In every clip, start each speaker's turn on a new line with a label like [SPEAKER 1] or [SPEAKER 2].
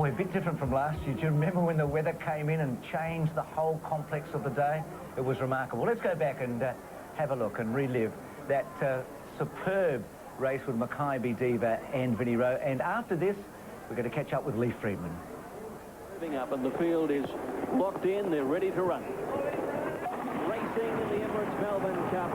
[SPEAKER 1] Boy, a bit different from last year. Do you remember when the weather came in and changed the whole complex of the day? It was remarkable. Let's go back and have a look and relive that superb race with Makybe, Diva and Vinnie Rowe. And after this, we're going to catch up with Lee Friedman.
[SPEAKER 2] Moving up, and the field is locked in. They're ready to run. Racing in the Emirates Melbourne Cup.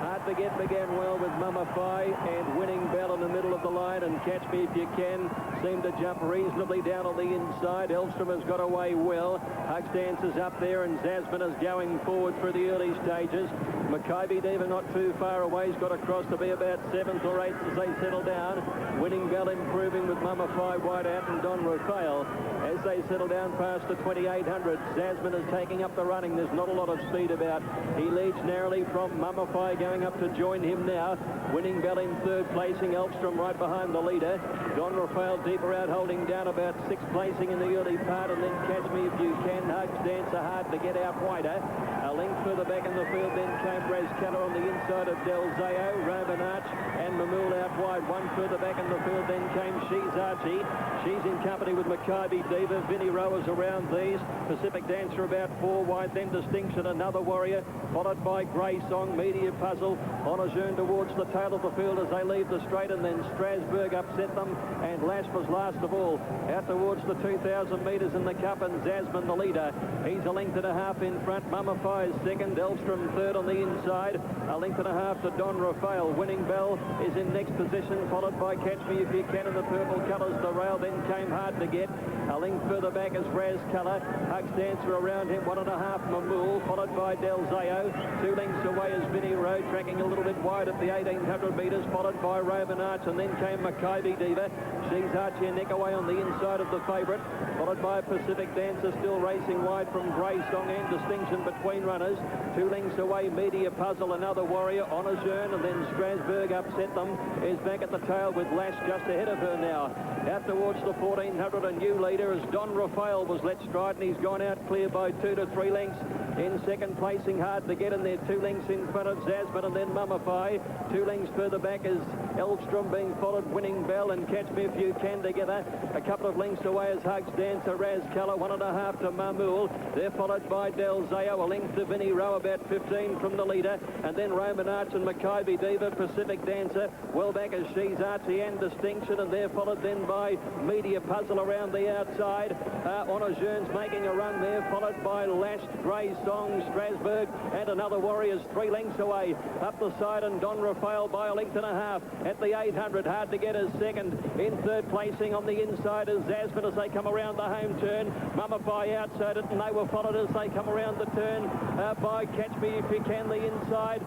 [SPEAKER 2] Hard to Get began well with Makybe and Winning Bell in the middle of the line, and Catch Me If You Can seemed to jump reasonably down on the inside. Elstrom has got away well. Hugs Dancer's up there, and Zasman is going forward through the early stages. Makybe Diva not too far away. He's got across to be about 7th or 8th as they settle down. Winning Bell improving with Makybe wide out and Don Rafael. As they settle down past the 2800, Zasman is taking up the running. There's not a lot of speed about. He leads narrowly from Makybe going up to join him now. Winning Bell in third placing. Elstrom right behind the leader. Don Rafael deeper out holding down about 6th placing in the early part, and then Catch Me If You Can. Hugs Dancer hard to get out wider. A length further back in the field then came Raz Keller on the inside of Del Zao, Roman Arch and Mamul out wide. One further back in the field then came She's Archie. She's in company with Makybe Diva. Vinnie Rowe is around these. Pacific Dancer about 4 wide, then Distinction, Another Warrior, followed by Grey Song, Media Puzzle. Honorjeune towards the tail of the field as they leave the straight, and then Strasbourg upset them, and Lash was last of all. Out towards the 2,000 metres in the cup, and Zasman the leader. He's a length and a half in front. Makybe is second. Elstrom third on the inside. A length and a half to Don Rafael. Winning Bell is in next position, followed by Catch Me If You Can in the purple colours. The rail then came Hard to Get. A length further back is Raz Keller. Hugs Dancer around him. 1.5 Mamul, followed by Del Zao. 2 lengths away is Vinnie Rowe, tracking a little bit wide at the 1,800 metres, followed by Roman Arch, and then came Makybe Diva. She's Archie and neck away on the inside of the favourite, followed by Pacific Dancer, still racing wide from Grey Song and Distinction between runners. 2 lengths away, Media Puzzle, Another Warrior, Honorjeune, and then Strasbourg upset them, is back at the tail with Lash just ahead of her now. Out towards the 1,400, a new leader as Don Rafael was let stride, and he's gone out clear by 2 to 3 lengths. In second placing, Hard to Get in there, 2 lengths in front of Zasman, and then Makybe. 2 lengths further back is Elstrom, being followed Winning Bell and Catch Me If You Can together. A couple of lengths away is Hugs Dancer, Raz Keller, 1.5 to Mamul. They're followed by Del Zao, a length to Vinnie Rowe, about 15 from the leader, and then Roman Arch and Makybe Diva. Pacific Dancer well back as She's Archie and Distinction, and they're followed then by Media Puzzle around the outside. Honorjeune's making a run there, followed by Lashed, Grey Song, Strasbourg, and Another Warrior's 3 lengths away. Up the side, and Don Rafael by a length and a half at the 800. Hard to Get as second. In third placing on the inside is Zasman as they come around the home turn. Makybe outside it, and they were followed as they come around the turn by Catch Me If You Can, the inside.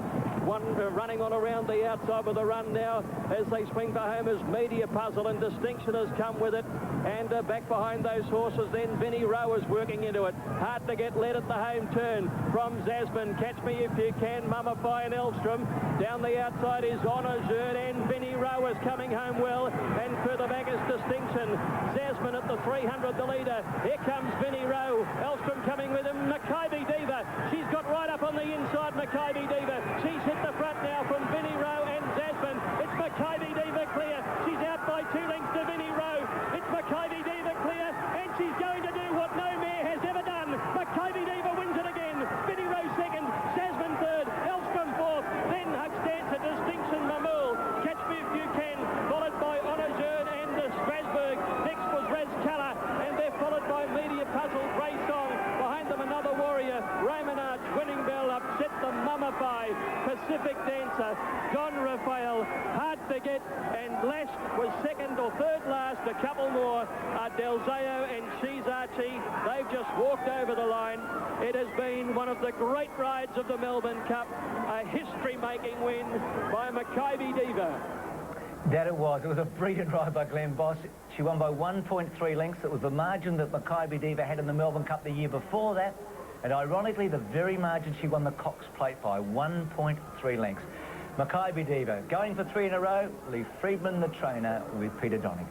[SPEAKER 2] One running on around the outside with a run now as they swing for home as Media Puzzle, and Distinction has come with it. And back behind those horses then Vinnie Rowe is working into it. Hard to Get led at the home turn from Zasman. Catch Me If You Can, Makybe and Elstrom. Down the outside is Honorjeune, and Vinnie Rowe is coming home well. And further back is Distinction. Zasman at the 300, the leader. Here comes Vinnie Rowe. Elstrom coming with him. Makybe Diva. She's got right up on the inside, Makybe Diva. She's hit the front now from Vinnie Rowe and Zasman. It's Makybe Diva clear. She's out by 2 lengths to Vinnie Rowe. It's Makybe Diva clear, and she's going to do what no mare has ever done. Makybe Diva wins it again. Vinnie Rowe second, Zasman third, Elstrom fourth, then Hugs Dancer, Distinction, Mamul. Catch Me If You Can, followed by Honorjeune and Strasbourg. Next was Raz Keller, and they're followed by Media Puzzle, Grey Song. Behind them Another Warrior, Roman Arch, Winning Bell, upset the Makybe, Pacific Dancer, Don Rafael, Hard to Get, and Lash was second or third last. A couple more are Del Zao and She's Archie. They've just walked over the line. It has been one of the great rides of the Melbourne Cup, a history-making win by Makybe Diva.
[SPEAKER 1] That it was. It was a brilliant ride by Glenn Boss. She won by 1.3 lengths. It was the margin that Makybe Diva had in the Melbourne Cup the year before that. And ironically, the very margin she won the Cox Plate by, 1.3 lengths. Makybe Diva going for 3 in a row. Lee Friedman, the trainer, with Peter Donegan.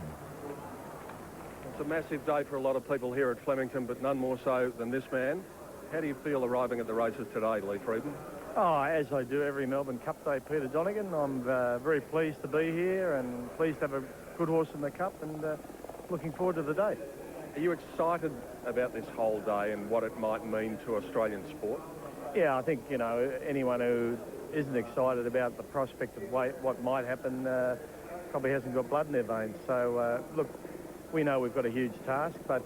[SPEAKER 3] It's a massive day for a lot of people here at Flemington, but none more so than this man. How do you feel arriving at the races today, Lee Friedman?
[SPEAKER 4] Oh, as I do every Melbourne Cup day, Peter Donegan. I'm very pleased to be here and pleased to have a good horse in the Cup, and looking forward to the day.
[SPEAKER 3] Are you excited about this whole day and what it might mean to Australian sport?
[SPEAKER 4] Yeah, I think, you know, anyone who isn't excited about the prospect of what might happen probably hasn't got blood in their veins. So, look, we know we've got a huge task, but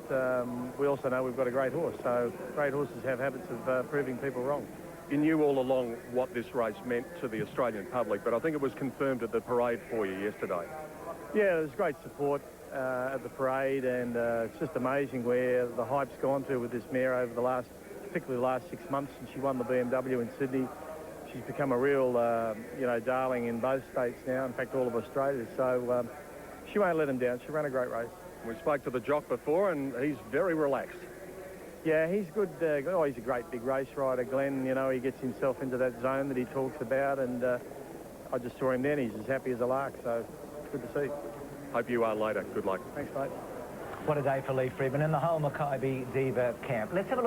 [SPEAKER 4] we also know we've got a great horse. So great horses have habits of proving people wrong.
[SPEAKER 3] You knew all along what this race meant to the Australian public, but I think it was confirmed at the parade for you yesterday.
[SPEAKER 4] Yeah, there's great support at the parade, and it's just amazing where the hype's gone to with this mare over particularly the last 6 months since she won the BMW in Sydney. She's become a real, you know, darling in both states now, in fact, all of Australia. So she won't let him down. She ran a great race.
[SPEAKER 3] We spoke to the jock before, and he's very relaxed.
[SPEAKER 4] Yeah, he's good. He's a great big race rider, Glenn. You know, he gets himself into that zone that he talks about, and I just saw him then. He's as happy as a lark, so good to see.
[SPEAKER 3] Hope you are later. Good luck.
[SPEAKER 4] Thanks, mate.
[SPEAKER 1] What a day for Lee Freedman in the whole Makybe Diva camp. Let's have a look.